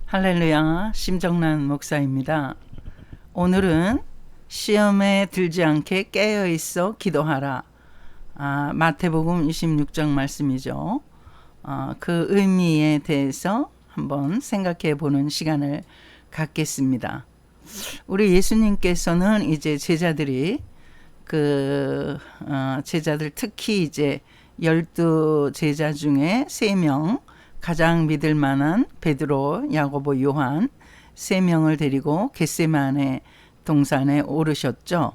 할렐루야, 심정란 목사입니다. 오늘은 시험에 들지 않게 깨어있어 기도하라. 마태복음 26장 말씀이죠. 그 의미에 대해서 한번 생각해 보는 시간을 갖겠습니다. 우리 예수님께서는 이제 제자들이 제자들 특히 이제 12 제자 중에 3명 가장 믿을 만한 베드로, 야고보, 요한 3명을 데리고 겟세마네 동산에 오르셨죠.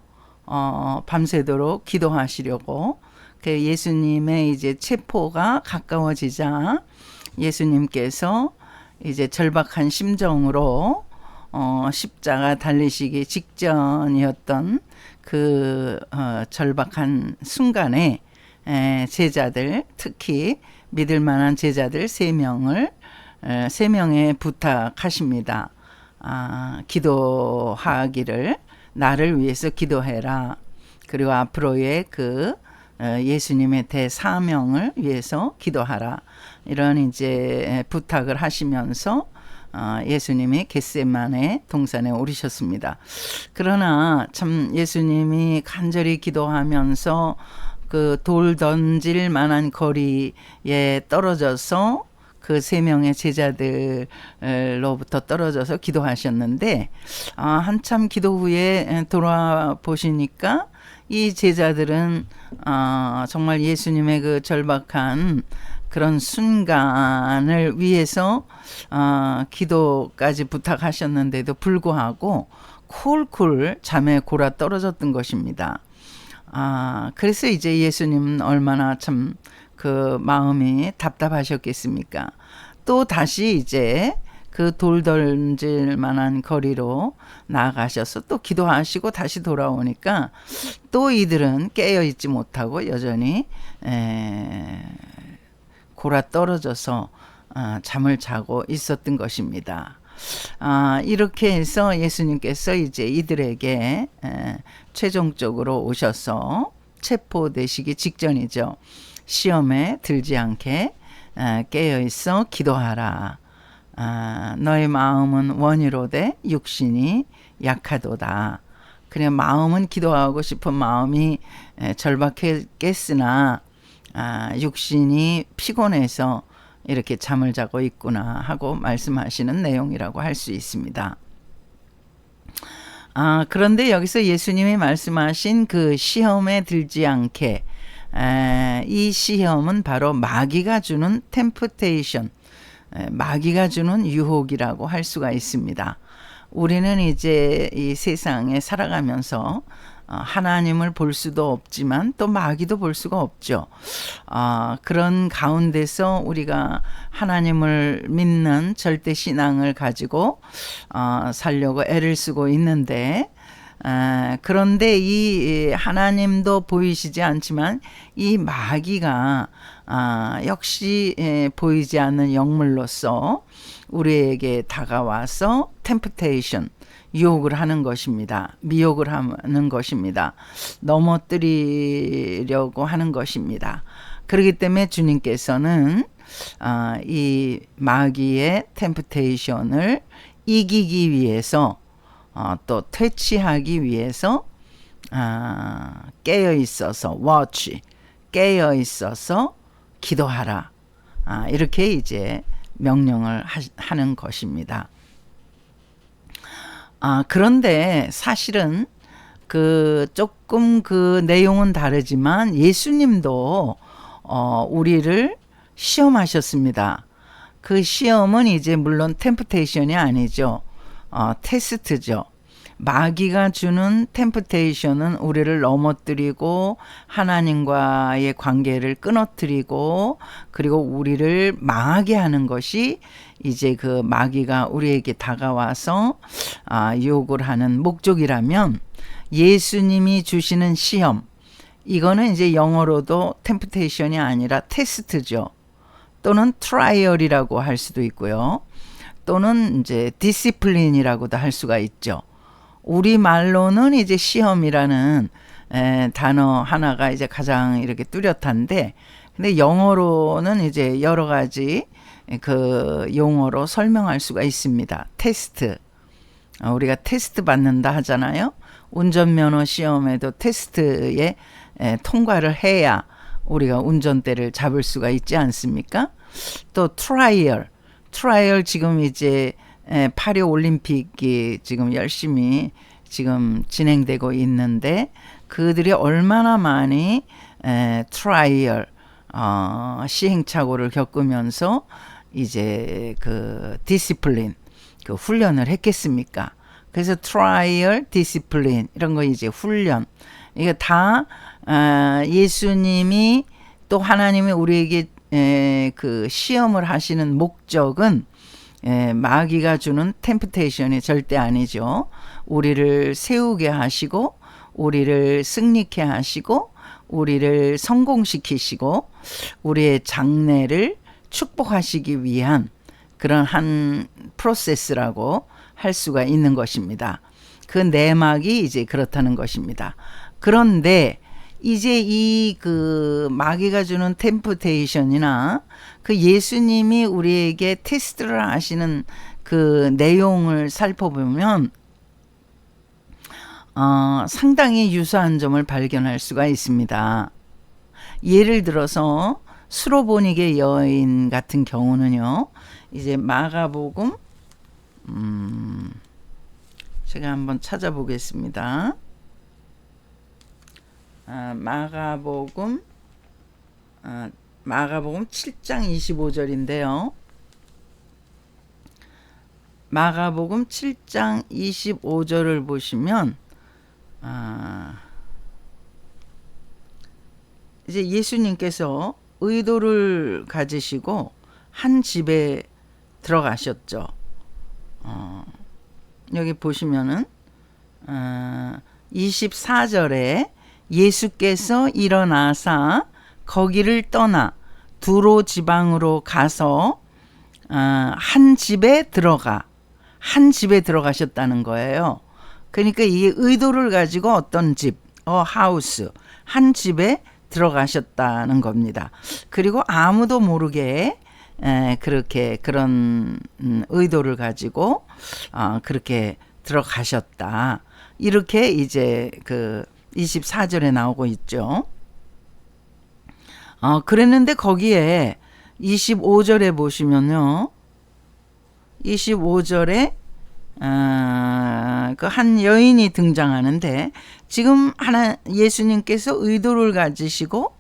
밤새도록 기도하시려고. 예수님의 이제 체포가 가까워지자 예수님께서 이제 절박한 심정으로 십자가 달리시기 직전이었던 절박한 순간에 제자들, 특히 믿을 만한 제자들 3명에 부탁하십니다. 기도하기를, 나를 위해서 기도해라. 그리고 앞으로의 예수님의 대사명을 위해서 기도하라. 이런 이제 부탁을 하시면서 예수님이 겟세마네 동산에 오르셨습니다. 그러나 참 예수님이 간절히 기도하면서 돌 던질 만한 거리에 떨어져서 3명의 제자들로부터 떨어져서 기도하셨는데, 한참 기도 후에 돌아보시니까 이 제자들은 정말 예수님의 절박한 그런 순간을 위해서 기도까지 부탁하셨는데도 불구하고 콜콜 잠에 골아 떨어졌던 것입니다. 그래서 이제 예수님은 얼마나 참 마음이 답답하셨겠습니까? 또 다시 이제 돌 던질 만한 거리로 나아가셔서 또 기도하시고 다시 돌아오니까 또 이들은 깨어있지 못하고 여전히 골아 떨어져서 잠을 자고 있었던 것입니다. 이렇게 해서 예수님께서 이제 이들에게 최종적으로 오셔서 체포되시기 직전이죠. 시험에 들지 않게 깨어있어 기도하라. 너의 마음은 원이로되 육신이 약하도다. 그래, 마음은 기도하고 싶은 마음이 절박했겠으나 육신이 피곤해서 이렇게 잠을 자고 있구나 하고 말씀하시는 내용이라고 할 수 있습니다. 그런데 여기서 예수님이 말씀하신 시험에 들지 않게, 이 시험은 바로 마귀가 주는 템프테이션, 마귀가 주는 유혹이라고 할 수가 있습니다. 우리는 이제 이 세상에 살아가면서 하나님을 볼 수도 없지만 또 마귀도 볼 수가 없죠. 그런 가운데서 우리가 하나님을 믿는 절대 신앙을 가지고 살려고 애를 쓰고 있는데, 그런데 이 하나님도 보이시지 않지만 이 마귀가 역시 보이지 않는 영물로서 우리에게 다가와서 템프테이션, 유혹을 하는 것입니다. 미혹을 하는 것입니다. 넘어뜨리려고 하는 것입니다. 그렇기 때문에 주님께서는 이 마귀의 템프테이션을 이기기 위해서, 또 퇴치하기 위해서 깨어 있어서 watch, 깨어 있어서 기도하라. 이렇게 이제 명령을 하는 것입니다. 그런데 사실은 조금 내용은 다르지만 예수님도 우리를 시험하셨습니다. 그 시험은 이제 물론 템프테이션이 아니죠. 테스트죠. 마귀가 주는 템프테이션은 우리를 넘어뜨리고 하나님과의 관계를 끊어뜨리고 그리고 우리를 망하게 하는 것이 이제 마귀가 우리에게 다가와서 유혹을 하는 목적이라면, 예수님이 주시는 시험, 이거는 이제 영어로도 템프테이션이 아니라 테스트죠. 또는 트라이얼이라고 할 수도 있고요. 또는 이제 디시플린이라고도 할 수가 있죠. 우리 말로는 이제 시험이라는 단어 하나가 이제 가장 이렇게 뚜렷한데, 근데 영어로는 이제 여러 가지 그 용어로 설명할 수가 있습니다. 테스트. 우리가 테스트 받는다 하잖아요. 운전면허 시험에도 테스트에 통과를 해야 우리가 운전대를 잡을 수가 있지 않습니까? 또 트라이얼 지금 이제 파리 올림픽이 지금 열심히 지금 진행되고 있는데 그들이 얼마나 많이 트라이얼 시행착오를 겪으면서 이제 그 디시플린 그 훈련을 했겠습니까? 그래서 트라이얼, 디시플린 이런 거 이제 훈련 이게 다 예수님이 또 하나님이 우리에게 그 시험을 하시는 목적은 마귀가 주는 템프테이션이 절대 아니죠. 우리를 세우게 하시고 우리를 승리케 하시고 우리를 성공시키시고 우리의 장래를 축복하시기 위한 그런 한 프로세스라고 할 수가 있는 것입니다. 그 내막이 이제 그렇다는 것입니다. 그런데 이제 이 그 마귀가 주는 템프테이션이나 그 예수님이 우리에게 테스트를 하시는 그 내용을 살펴보면 상당히 유사한 점을 발견할 수가 있습니다. 예를 들어서 수로보니게 여인 같은 경우는요. 이제 마가복음 제가 한번 찾아보겠습니다. 마가복음 7장 25절인데요. 마가복음 7장 25절을 보시면 이제 예수님께서 의도를 가지시고 한 집에 들어가셨죠. 여기 보시면은 24절에 예수께서 일어나사 거기를 떠나 두로 지방으로 가서 한 집에 들어가셨다는 거예요. 그러니까 이 의도를 가지고 어떤 집, 하우스, 한 집에 들어가셨다는 겁니다. 그리고 아무도 모르게 그렇게 그런 의도를 가지고 그렇게 들어가셨다. 이렇게 이제 그 24절에 나오고 있죠. 그랬는데 거기에 25절에 보시면요. 25절에 그 한 여인이 등장하는데 지금 예수님께서 의도를 가지시고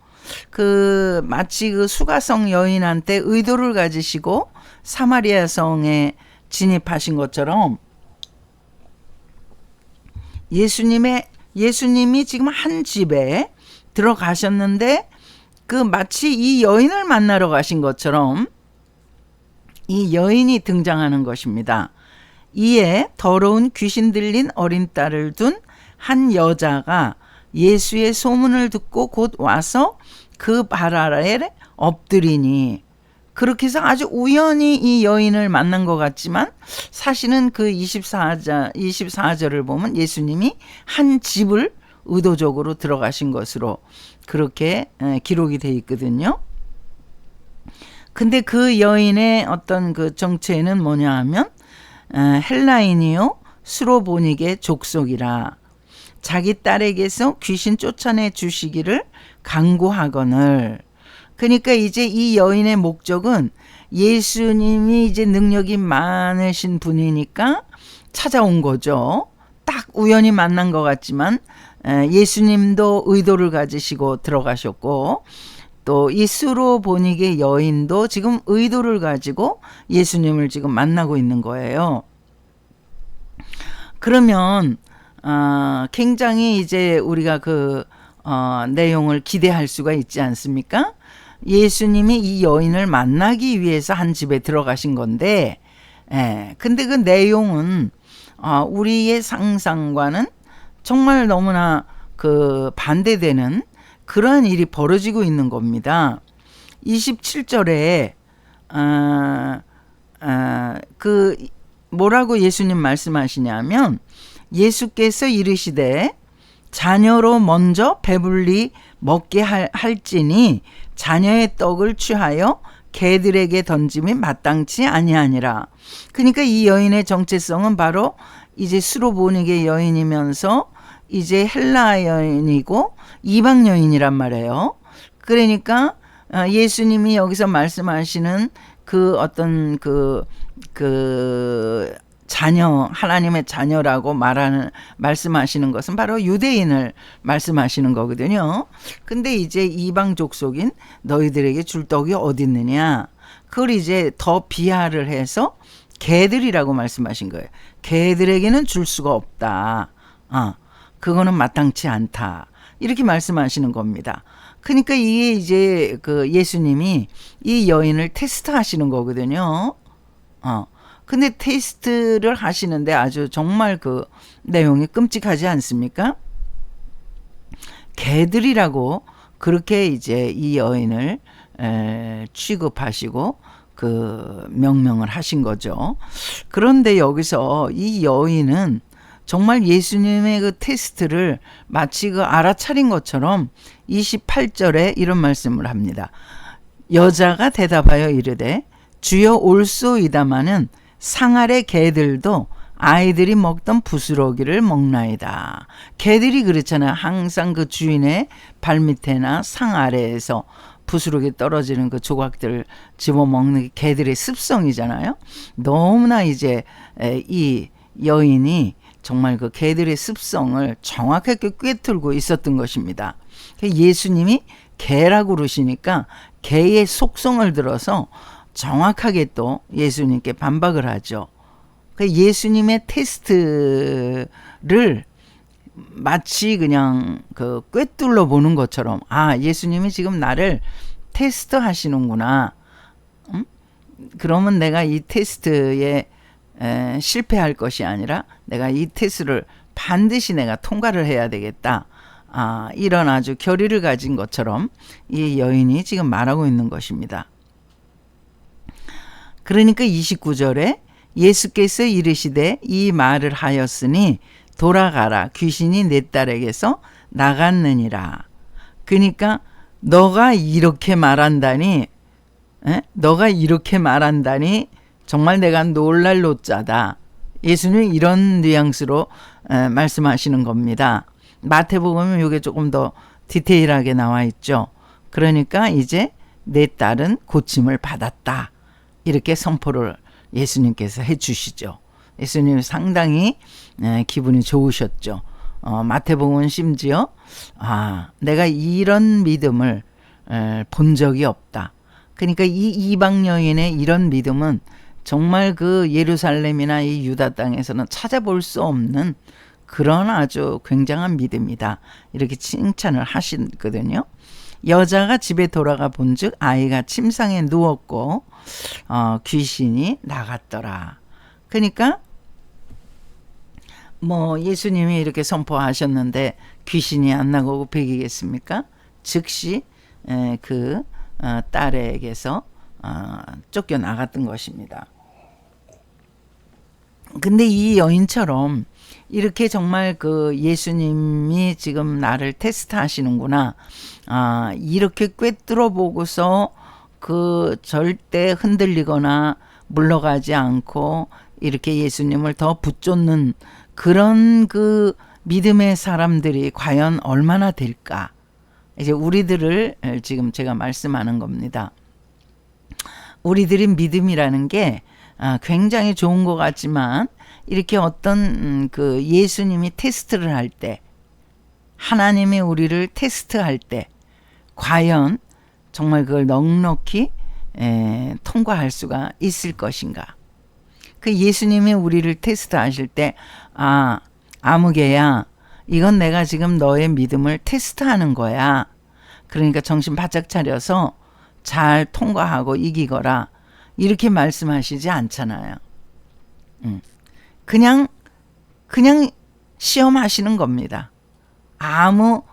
그 마치 그 수가성 여인한테 의도를 가지시고 사마리아 성에 진입하신 것처럼 예수님이 지금 한 집에 들어가셨는데 그 마치 이 여인을 만나러 가신 것처럼 이 여인이 등장하는 것입니다. 이에 더러운 귀신 들린 어린 딸을 둔 한 여자가 예수의 소문을 듣고 곧 와서 그 발 아래에 엎드리니 그렇게 해서 아주 우연히 이 여인을 만난 것 같지만 사실은 그 24절을 보면 예수님이 한 집을 의도적으로 들어가신 것으로 그렇게 기록이 되어 있거든요. 근데 그 여인의 어떤 그 정체는 뭐냐 하면 헬라인이요 수로보니게 족속이라 자기 딸에게서 귀신 쫓아내 주시기를 간구하거늘. 그러니까 이제 이 여인의 목적은 예수님이 이제 능력이 많으신 분이니까 찾아온 거죠. 딱 우연히 만난 것 같지만 예수님도 의도를 가지시고 들어가셨고 또 이 수로보니게 여인도 지금 의도를 가지고 예수님을 지금 만나고 있는 거예요. 그러면 굉장히 이제 우리가 그 내용을 기대할 수가 있지 않습니까? 예수님이 이 여인을 만나기 위해서 한 집에 들어가신 건데, 근데 그 내용은 우리의 상상과는 정말 너무나 그 반대되는 그러한 일이 벌어지고 있는 겁니다. 27절에 그 뭐라고 예수님 말씀하시냐면 예수께서 이르시되 자녀로 먼저 배불리 먹게 할지니 자녀의 떡을 취하여 개들에게 던짐이 마땅치 아니하니라. 그러니까 이 여인의 정체성은 바로 이제 수로보니게 여인이면서 이제 헬라 여인이고 이방 여인이란 말이에요. 그러니까 예수님이 여기서 말씀하시는 그 어떤 그 자녀, 하나님의 자녀라고 말씀하시는 것은 바로 유대인을 말씀하시는 거거든요. 근데 이제 이방 족속인 너희들에게 줄 떡이 어디 있느냐? 그걸 이제 더 비하를 해서 개들이라고 말씀하신 거예요. 개들에게는 줄 수가 없다. 그거는 마땅치 않다. 이렇게 말씀하시는 겁니다. 그러니까 이게 이제 그 예수님이 이 여인을 테스트하시는 거거든요. 근데 테스트를 하시는데 아주 정말 그 내용이 끔찍하지 않습니까? 개들이라고 그렇게 이제 이 여인을 취급하시고 그 명명을 하신 거죠. 그런데 여기서 이 여인은 정말 예수님의 그 테스트를 마치 그 알아차린 것처럼 28절에 이런 말씀을 합니다. 여자가 대답하여 이르되 주여 올소이다마는 상 아래 개들도 아이들이 먹던 부스러기를 먹나이다. 개들이 그렇잖아요. 항상 그 주인의 발밑에나 상 아래에서 부스러기 떨어지는 그 조각들을 집어먹는 게 개들의 습성이잖아요. 너무나 이제 이 여인이 정말 그 개들의 습성을 정확하게 꿰뚫고 있었던 것입니다. 예수님이 개라고 그러시니까 개의 속성을 들어서 정확하게 또 예수님께 반박을 하죠. 예수님의 테스트를 마치 그냥 그 꿰뚫러 보는 것처럼 예수님이 지금 나를 테스트 하시는구나. 그러면 내가 이 테스트에 실패할 것이 아니라 내가 이 테스트를 반드시 내가 통과를 해야 되겠다. 이런 아주 결의를 가진 것처럼 이 여인이 지금 말하고 있는 것입니다. 그러니까 29절에 예수께서 이르시되 이 말을 하였으니 돌아가라 귀신이 내 딸에게서 나갔느니라. 그러니까 너가 이렇게 말한다니 정말 내가 놀랄 노짜다. 예수님이 이런 뉘앙스로 말씀하시는 겁니다. 마태복음은 이게 조금 더 디테일하게 나와 있죠. 그러니까 이제 내 딸은 고침을 받았다. 이렇게 선포를 예수님께서 해주시죠. 예수님 상당히 기분이 좋으셨죠. 마태복음은 심지어 내가 이런 믿음을 본 적이 없다. 그러니까 이 이방 여인의 이런 믿음은 정말 그 예루살렘이나 이 유다 땅에서는 찾아볼 수 없는 그런 아주 굉장한 믿음이다. 이렇게 칭찬을 하시거든요. 여자가 집에 돌아가 본즉 아이가 침상에 누웠고 귀신이 나갔더라. 그러니까 뭐 예수님이 이렇게 선포하셨는데 귀신이 안 나가고 배기겠습니까? 즉시 그 딸에게서 쫓겨 나갔던 것입니다. 근데 이 여인처럼 이렇게 정말 그 예수님이 지금 나를 테스트 하시는구나. 이렇게 꿰뚫어 보고서 그 절대 흔들리거나 물러가지 않고 이렇게 예수님을 더 붙잡는 그런 그 믿음의 사람들이 과연 얼마나 될까? 이제 우리들을 지금 제가 말씀하는 겁니다. 우리들의 믿음이라는 게 굉장히 좋은 것 같지만 이렇게 어떤 그 예수님이 테스트를 할 때, 하나님이 우리를 테스트할 때 과연 정말 그걸 넉넉히 통과할 수가 있을 것인가? 그 예수님이 우리를 테스트하실 때 아무개야 이건 내가 지금 너의 믿음을 테스트하는 거야. 그러니까 정신 바짝 차려서 잘 통과하고 이기거라. 이렇게 말씀하시지 않잖아요. 그냥 시험하시는 겁니다. 아무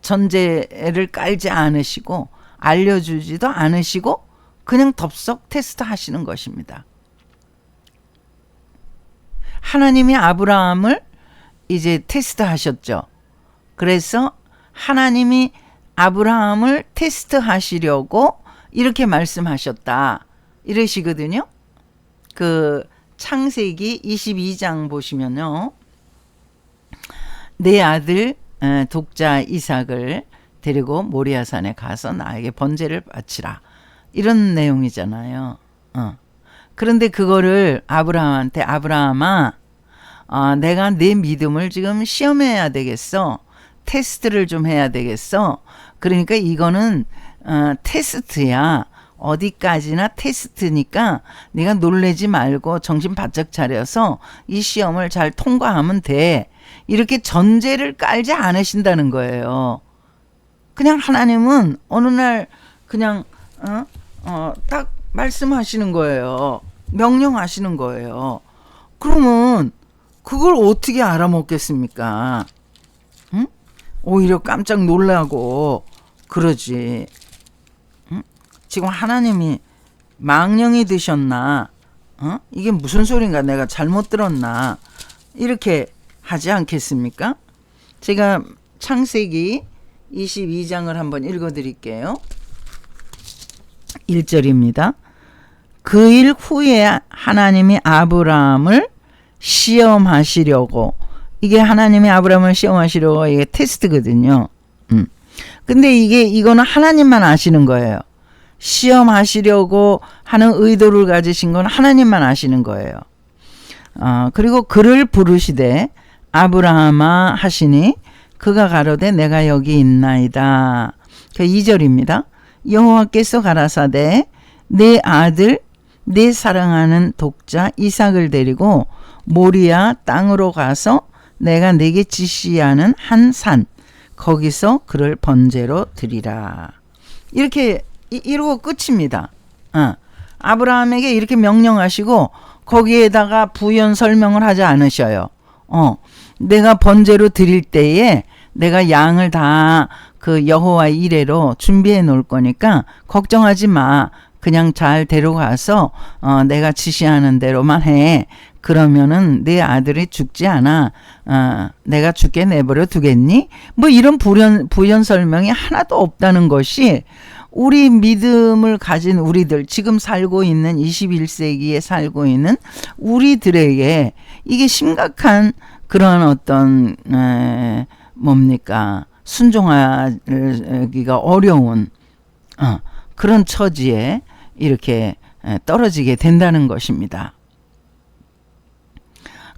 전제를 깔지 않으시고 알려주지도 않으시고 그냥 덥석 테스트 하시는 것입니다. 하나님이 아브라함을 이제 테스트 하셨죠. 그래서 하나님이 아브라함을 테스트 하시려고 이렇게 말씀하셨다. 이러시거든요. 그 창세기 22장 보시면요. 내 아들 독자 이삭을 데리고 모리아산에 가서 나에게 번제를 바치라. 이런 내용이잖아요. 그런데 그거를 아브라함한테 아브라함아, 내가 내 믿음을 지금 시험해야 되겠어. 테스트를 좀 해야 되겠어. 그러니까 이거는 테스트야. 어디까지나 테스트니까 네가 놀래지 말고 정신 바짝 차려서 이 시험을 잘 통과하면 돼. 이렇게 전제를 깔지 않으신다는 거예요. 그냥 하나님은 어느 날 그냥 딱 말씀하시는 거예요. 명령하시는 거예요. 그러면 그걸 어떻게 알아먹겠습니까? 응? 오히려 깜짝 놀라고 그러지. 응? 지금 하나님이 망령이 드셨나? 이게 무슨 소린가? 내가 잘못 들었나? 이렇게 하지 않겠습니까? 제가 창세기 22장을 한번 읽어드릴게요. 1절입니다. 그 일 후에 하나님이 아브라함을 시험하시려고, 이게 하나님이 아브라함을 시험하시려고, 이게 테스트거든요. 근데 이거는 하나님만 아시는 거예요. 시험하시려고 하는 의도를 가지신 건 하나님만 아시는 거예요. 그리고 그를 부르시되 아브라함아 하시니 그가 가로되 내가 여기 있나이다. 2절입니다. 여호와께서 가라사대 내 아들 내 사랑하는 독자 이삭을 데리고 모리아 땅으로 가서 내가 내게 지시하는 한 산 거기서 그를 번제로 드리라. 이렇게 이러고 끝입니다. 아브라함에게 이렇게 명령하시고 거기에다가 부연 설명을 하지 않으셔요. 내가 번제로 드릴 때에 내가 양을 다 그 여호와 이레로 준비해 놓을 거니까 걱정하지 마. 그냥 잘 데려가서 내가 지시하는 대로만 해. 그러면은 내 아들이 죽지 않아. 내가 죽게 내버려 두겠니? 뭐 이런 부연 설명이 하나도 없다는 것이 우리 믿음을 가진 우리들, 지금 살고 있는 21세기에 살고 있는 우리들에게 이게 심각한 그런 어떤 뭡니까? 순종하기가 어려운 그런 처지에 이렇게 떨어지게 된다는 것입니다.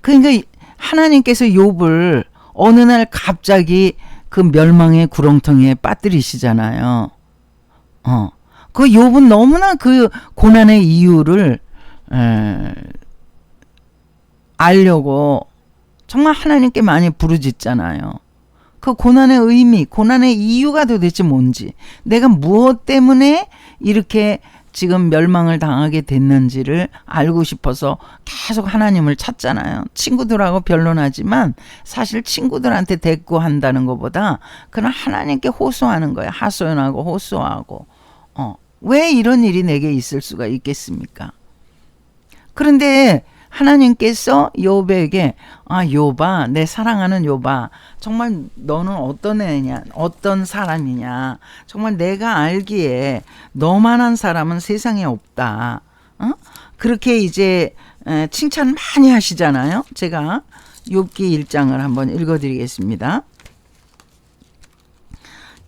그러니까 하나님께서 욥을 어느 날 갑자기 그 멸망의 구렁텅이에 빠뜨리시잖아요. 그 욥은 너무나 그 고난의 이유를 알려고 정말 하나님께 많이 부르짖잖아요. 그 고난의 의미, 고난의 이유가 도대체 뭔지, 내가 무엇 때문에 이렇게 지금 멸망을 당하게 됐는지를 알고 싶어서 계속 하나님을 찾잖아요. 친구들하고 변론하지만 사실 친구들한테 대꾸한다는 것보다 그냥 하나님께 호소하는 거예요. 하소연하고 호소하고. 왜 이런 일이 내게 있을 수가 있겠습니까? 그런데 하나님께서 욥에게 욥아, 내 사랑하는 욥아, 정말 너는 어떤 애냐, 어떤 사람이냐, 정말 내가 알기에 너만한 사람은 세상에 없다. 그렇게 이제 칭찬 많이 하시잖아요. 제가 욥기 1장을 한번 읽어드리겠습니다.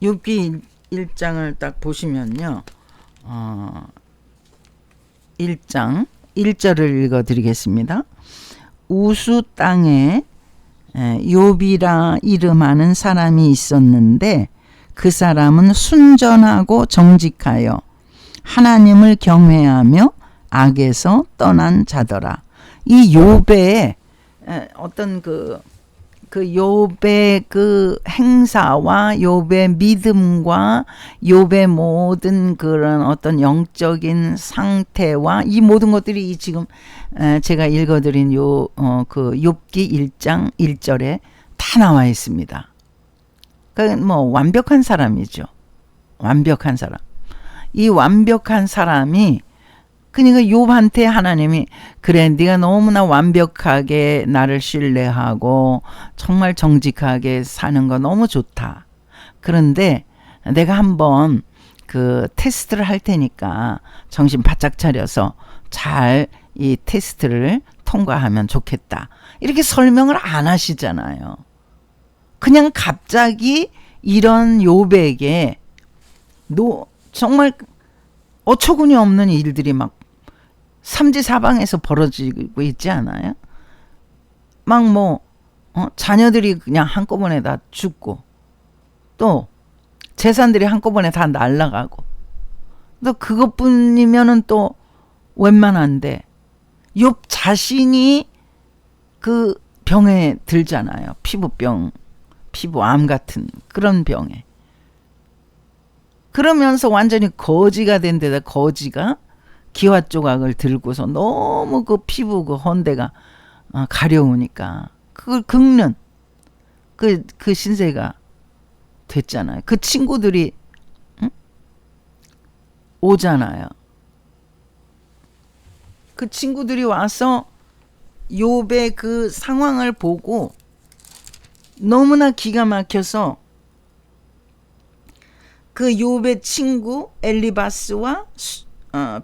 욥기 1장을 딱 보시면요, 1장 1절을 읽어드리겠습니다. 우수 땅에 욥이라 이름하는 사람이 있었는데 그 사람은 순전하고 정직하여 하나님을 경외하며 악에서 떠난 자더라. 이 욥의 어떤 그 욥의 그 행사와 욥의 믿음과 욥의 모든 그런 어떤 영적인 상태와 이 모든 것들이 이 지금 제가 읽어드린 그 욥기 1장 1절에 다 나와 있습니다. 그러니까 뭐 완벽한 사람이죠. 완벽한 사람. 이 완벽한 사람이 그러니까 욥한테 하나님이 그래 네가 너무나 완벽하게 나를 신뢰하고 정말 정직하게 사는 거 너무 좋다. 그런데 내가 한번 그 테스트를 할 테니까 정신 바짝 차려서 잘 이 테스트를 통과하면 좋겠다. 이렇게 설명을 안 하시잖아요. 그냥 갑자기 이런 욥에게 정말 어처구니 없는 일들이 막 삼지사방에서 벌어지고 있지 않아요? 막 자녀들이 그냥 한꺼번에 다 죽고 또 재산들이 한꺼번에 다 날아가고 또 그것뿐이면은 또 웬만한데 욥 자신이 그 병에 들잖아요. 피부병, 피부암 같은 그런 병에. 그러면서 완전히 거지가 된 데다 거지가 기와 조각을 들고서 너무 그 피부 그 헌데가 가려우니까 그걸 긁는 그 신세가 됐잖아요. 그 친구들이 오잖아요. 그 친구들이 와서 욥의 그 상황을 보고 너무나 기가 막혀서 그 욥의 친구 엘리바스와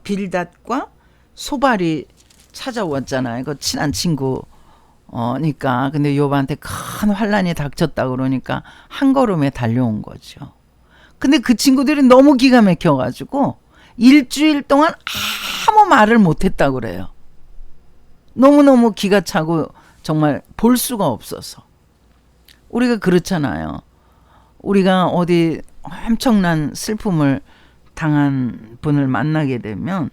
빌닷과 소발이 찾아왔잖아요. 그 친한 친구니까. 근데 욥한테 큰 환란이 닥쳤다 그러니까 한 걸음에 달려온 거죠. 근데 그 친구들이 너무 기가 막혀가지고 일주일 동안 아무 말을 못했다 그래요. 너무너무 기가 차고 정말 볼 수가 없어서. 우리가 그렇잖아요. 우리가 어디 엄청난 슬픔을 당한 분을 만나게 되면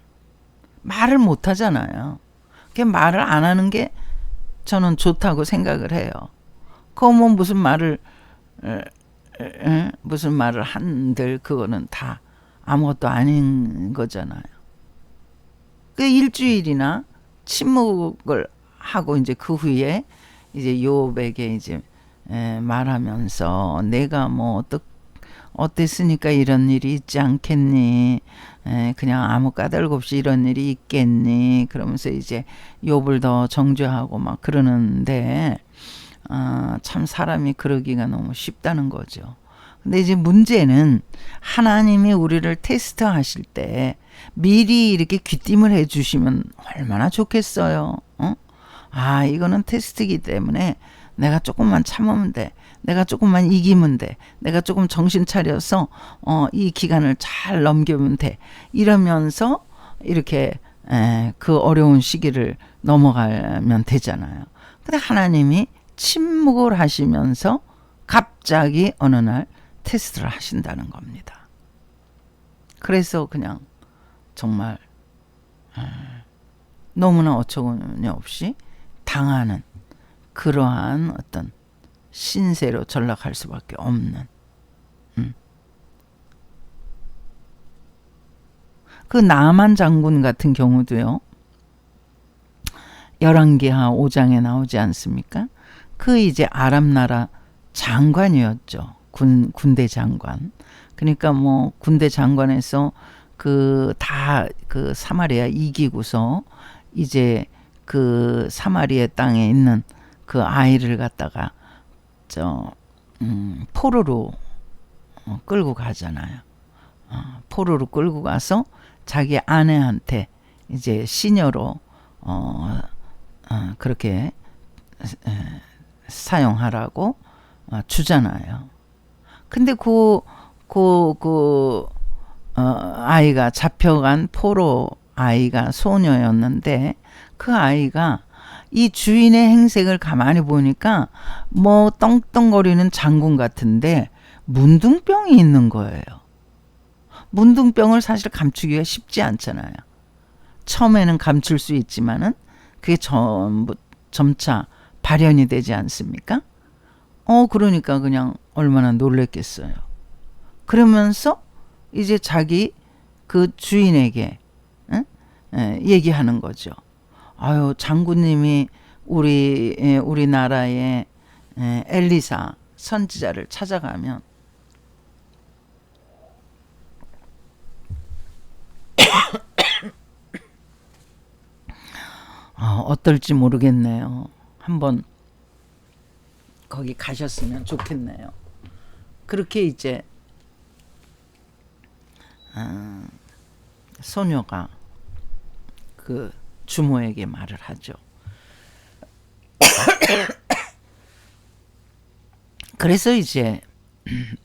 말을 못 하잖아요. 그냥 말을 안 하는 게 저는 좋다고 생각을 해요. 그거 뭐 무슨 말을 한들 그거는 다 아무것도 아닌 거잖아요. 그 일주일이나 침묵을 하고 이제 그 후에 이제 욥에게 이제 말하면서 내가 뭐 어땠으니까 이런 일이 있지 않겠니? 그냥 아무 까닭 없이 이런 일이 있겠니? 그러면서 이제 욥을 더 정죄하고 막 그러는데 참 사람이 그러기가 너무 쉽다는 거죠. 근데 이제 문제는 하나님이 우리를 테스트하실 때 미리 이렇게 귀띔을 해주시면 얼마나 좋겠어요. 이거는 테스트이기 때문에 내가 조금만 참으면 돼. 내가 조금만 이기면 돼. 내가 조금 정신 차려서 이 기간을 잘 넘기면 돼. 이러면서 이렇게 그 어려운 시기를 넘어가면 되잖아요. 근데 하나님이 침묵을 하시면서 갑자기 어느 날 테스트를 하신다는 겁니다. 그래서 그냥 정말 너무나 어처구니 없이 당하는 그러한 어떤 신세로 전락할 수밖에 없는 그 나만 장군 같은 경우도요. 열왕기하 5장에 나오지 않습니까? 그 이제 아람 나라 장관이었죠. 군대 장관. 그러니까 뭐 군대 장관에서 그 사마리아 이기고서 이제 그 사마리아 땅에 있는 그 아이를 갖다가 포로로 끌고 가잖아요. 포로로 끌고 가서 자기 아내한테 이제 시녀로 그렇게 사용하라고 주잖아요. 근데 아이가 잡혀간 포로 아이가 소녀였는데 그 아이가 이 주인의 행색을 가만히 보니까 뭐 떵떵거리는 장군 같은데 문둥병이 있는 거예요. 문둥병을 사실 감추기가 쉽지 않잖아요. 처음에는 감출 수 있지만은 그게 점차 발현이 되지 않습니까? 그러니까 그냥 얼마나 놀랬겠어요. 그러면서 이제 자기 그 주인에게 얘기하는 거죠. 아유, 장군님이 우리나라의 엘리사 선지자를 찾아가면 어떨지 모르겠네요. 한번 거기 가셨으면 좋겠네요. 그렇게 이제 소녀가 그 주모에게 말을 하죠. 그래서 이제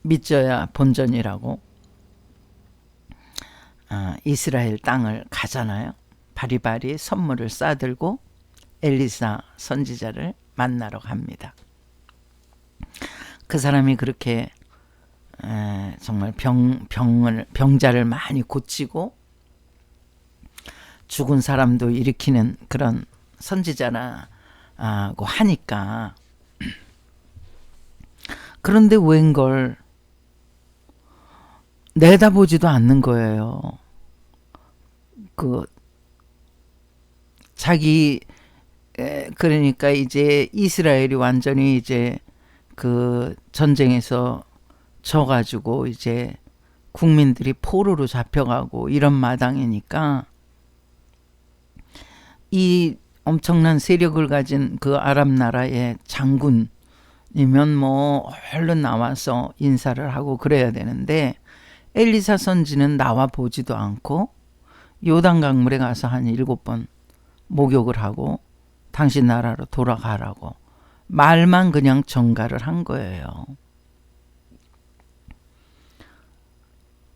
믿져야 본전이라고 이스라엘 땅을 가잖아요. 바리바리 선물을 싸들고 엘리사 선지자를 만나러 갑니다. 그 사람이 그렇게 정말 병자를 많이 고치고 죽은 사람도 일으키는 그런 선지자라고 하니까, 그런데 웬걸 내다보지도 않는 거예요. 자기 그러니까 이제 이스라엘이 완전히 이제 그 전쟁에서 져가지고 이제 국민들이 포로로 잡혀가고 이런 마당이니까, 이 엄청난 세력을 가진 그 아랍 나라의 장군이면 뭐 얼른 나와서 인사를 하고 그래야 되는데, 엘리사 선지는 나와 보지도 않고 요단강물에 가서 한 7번 목욕을 하고 당신 나라로 돌아가라고 말만 그냥 전가를 한 거예요.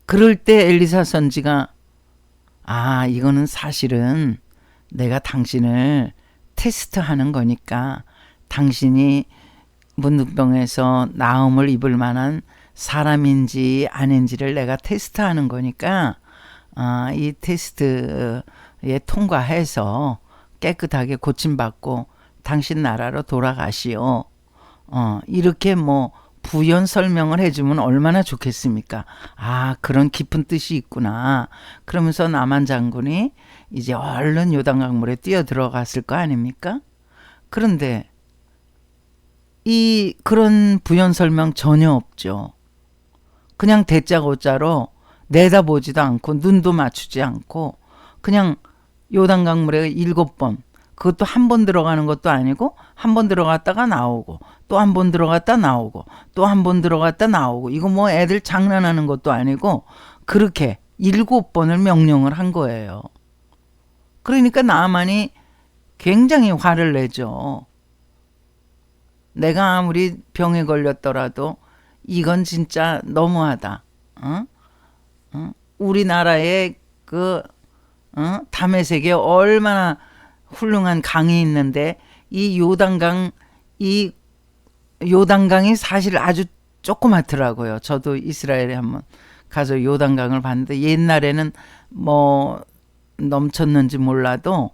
그럴 때 엘리사 선지가 이거는 사실은 내가 당신을 테스트하는 거니까, 당신이 문둥병에서 나음을 입을 만한 사람인지 아닌지를 내가 테스트하는 거니까 이 테스트에 통과해서 깨끗하게 고침받고 당신 나라로 돌아가시오. 이렇게 뭐 부연 설명을 해주면 얼마나 좋겠습니까? 그런 깊은 뜻이 있구나. 그러면서 나만 장군이 이제 얼른 요단강물에 뛰어 들어갔을 거 아닙니까? 그런데 그런 부연 설명 전혀 없죠. 그냥 대짜고짜로 내다보지도 않고 눈도 맞추지 않고 그냥 요단강물에 7번, 그것도 한 번 들어가는 것도 아니고 한 번 들어갔다가 나오고 또 한 번 들어갔다 나오고 또 한 번 들어갔다 나오고, 이거 뭐 애들 장난하는 것도 아니고 그렇게 7번을 명령을 한 거예요. 그러니까 나만이 굉장히 화를 내죠. 내가 아무리 병에 걸렸더라도 이건 진짜 너무하다. 우리나라에 다메섹에 얼마나 훌륭한 강이 있는데 이 요단강이 사실 아주 조그맣더라고요. 저도 이스라엘에 한번 가서 요단강을 봤는데 옛날에는 뭐 넘쳤는지 몰라도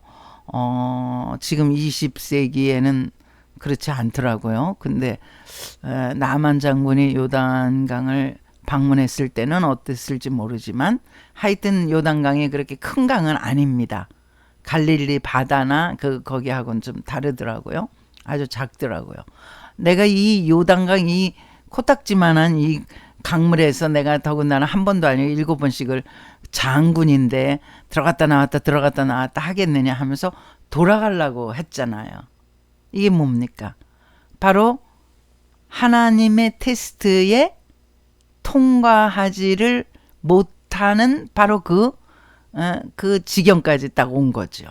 지금 20세기에는 그렇지 않더라고요. 근데 나만 장군이 요단강을 방문했을 때는 어땠을지 모르지만 하여튼 요단강이 그렇게 큰 강은 아닙니다. 갈릴리 바다나 거기하고는 좀 다르더라고요. 아주 작더라고요. 내가 이 요단강 이 코딱지만한 이 강물에서 내가 더군다나 한 번도 아니고 7번씩을 장군인데 들어갔다 나왔다 하겠느냐 하면서 돌아가려고 했잖아요. 이게 뭡니까? 바로 하나님의 테스트에 통과하지를 못하는 바로 그 지경까지 딱 온 거죠.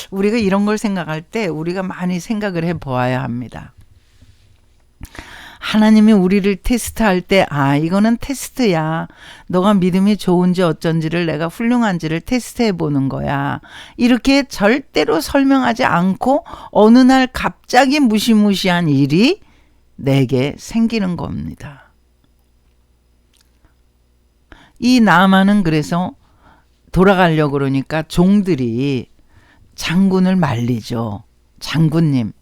우리가 이런 걸 생각할 때 우리가 많이 생각을 해보아야 합니다. 하나님이 우리를 테스트할 때 이거는 테스트야. 너가 믿음이 좋은지 어쩐지를 내가 훌륭한지를 테스트해 보는 거야. 이렇게 절대로 설명하지 않고 어느 날 갑자기 무시무시한 일이 내게 생기는 겁니다. 이 나아만은 그래서 돌아가려고 그러니까 종들이 장군을 말리죠. 장군님,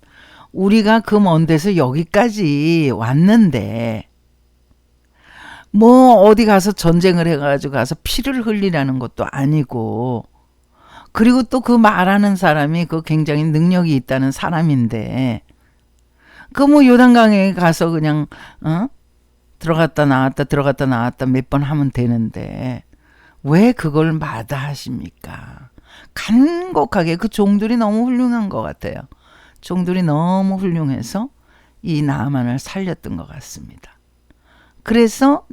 우리가 그 먼 데서 여기까지 왔는데 뭐 어디 가서 전쟁을 해가지고 가서 피를 흘리라는 것도 아니고, 그리고 또 그 말하는 사람이 굉장히 능력이 있다는 사람인데 뭐 요단강에 가서 그냥 들어갔다 나왔다 몇 번 하면 되는데 왜 그걸 마다하십니까? 간곡하게 그 종들이 너무 훌륭한 것 같아요. 종들이 너무 훌륭해서 이 나아만을 살렸던 것 같습니다. 그래서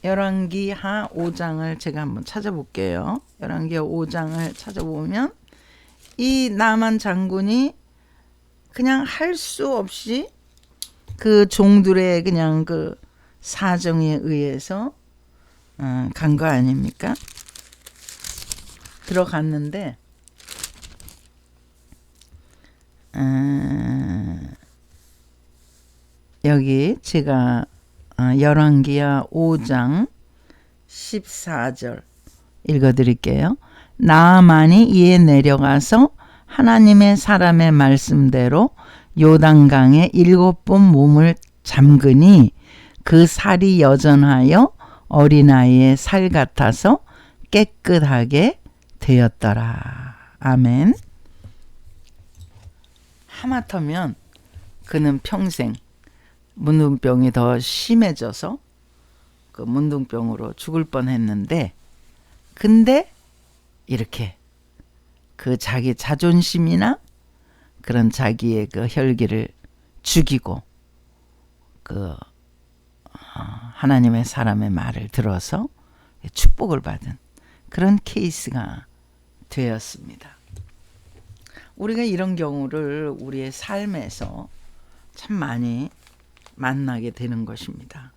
열왕기하 5장을 제가 한번 찾아볼게요. 열왕기하 5장을 찾아보면 이 나만 장군이 그냥 할 수 없이 그 종들의 그냥 그 사정에 의해서 간 거 아닙니까? 들어갔는데 여기 제가 열왕기하 5장 14절 읽어드릴게요. 나아만이 이에 내려가서 하나님의 사람의 말씀대로 요단강에 7번 몸을 잠그니 그 살이 여전하여 어린아이의 살 같아서 깨끗하게 되었더라. 아멘. 하마터면 그는 평생 문둥병이 더 심해져서 그 문둥병으로 죽을 뻔했는데, 근데 이렇게 그 자기 자존심이나 그런 자기의 그 혈기를 죽이고 그 하나님의 사람의 말을 들어서 축복을 받은 그런 케이스가 되었습니다. 우리가 이런 경우를 우리의 삶에서 참 많이 만나게 되는 것입니다.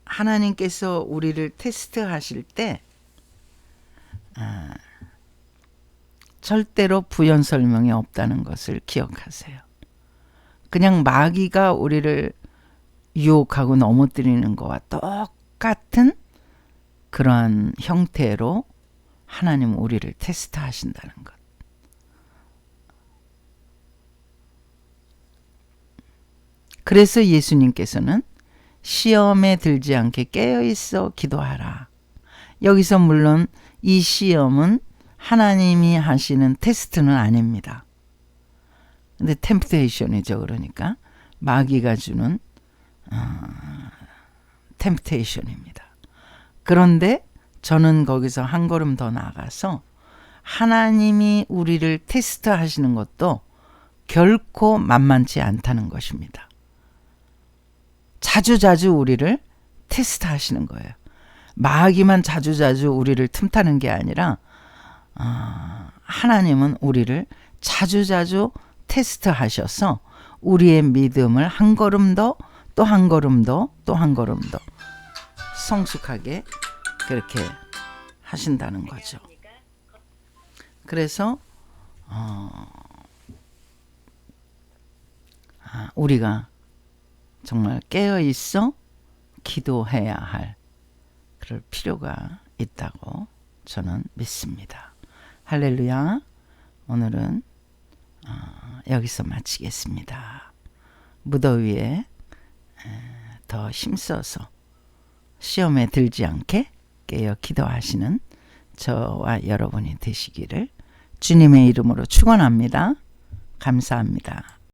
하나님께서 우리를 테스트하실 때 절대로 부연 설명이 없다는 것을 기억하세요. 그냥 마귀가 우리를 유혹하고 넘어뜨리는 것과 똑같은 그러한 형태로 하나님 우리를 테스트하신다는 것. 그래서 예수님께서는 시험에 들지 않게 깨어있어 기도하라. 여기서 물론 이 시험은 하나님이 하시는 테스트는 아닙니다. 근데 템프테이션이죠. 그러니까 마귀가 주는 템프테이션입니다. 그런데 저는 거기서 한 걸음 더 나아가서 하나님이 우리를 테스트하시는 것도 결코 만만치 않다는 것입니다. 자주자주 우리를 테스트하시는 거예요. 마귀만 자주자주 우리를 틈타는 게 아니라 하나님은 우리를 자주자주 테스트하셔서 우리의 믿음을 한 걸음 더, 또 한 걸음 더, 또 한 걸음 더 성숙하게 그렇게 하신다는 거죠. 그래서 우리가 정말 깨어있어 기도해야 할 그럴 필요가 있다고 저는 믿습니다. 할렐루야. 오늘은 여기서 마치겠습니다. 무더위에 더 힘써서 시험에 들지 않게 깨어 기도하시는 저와 여러분이 되시기를 주님의 이름으로 축원합니다. 감사합니다.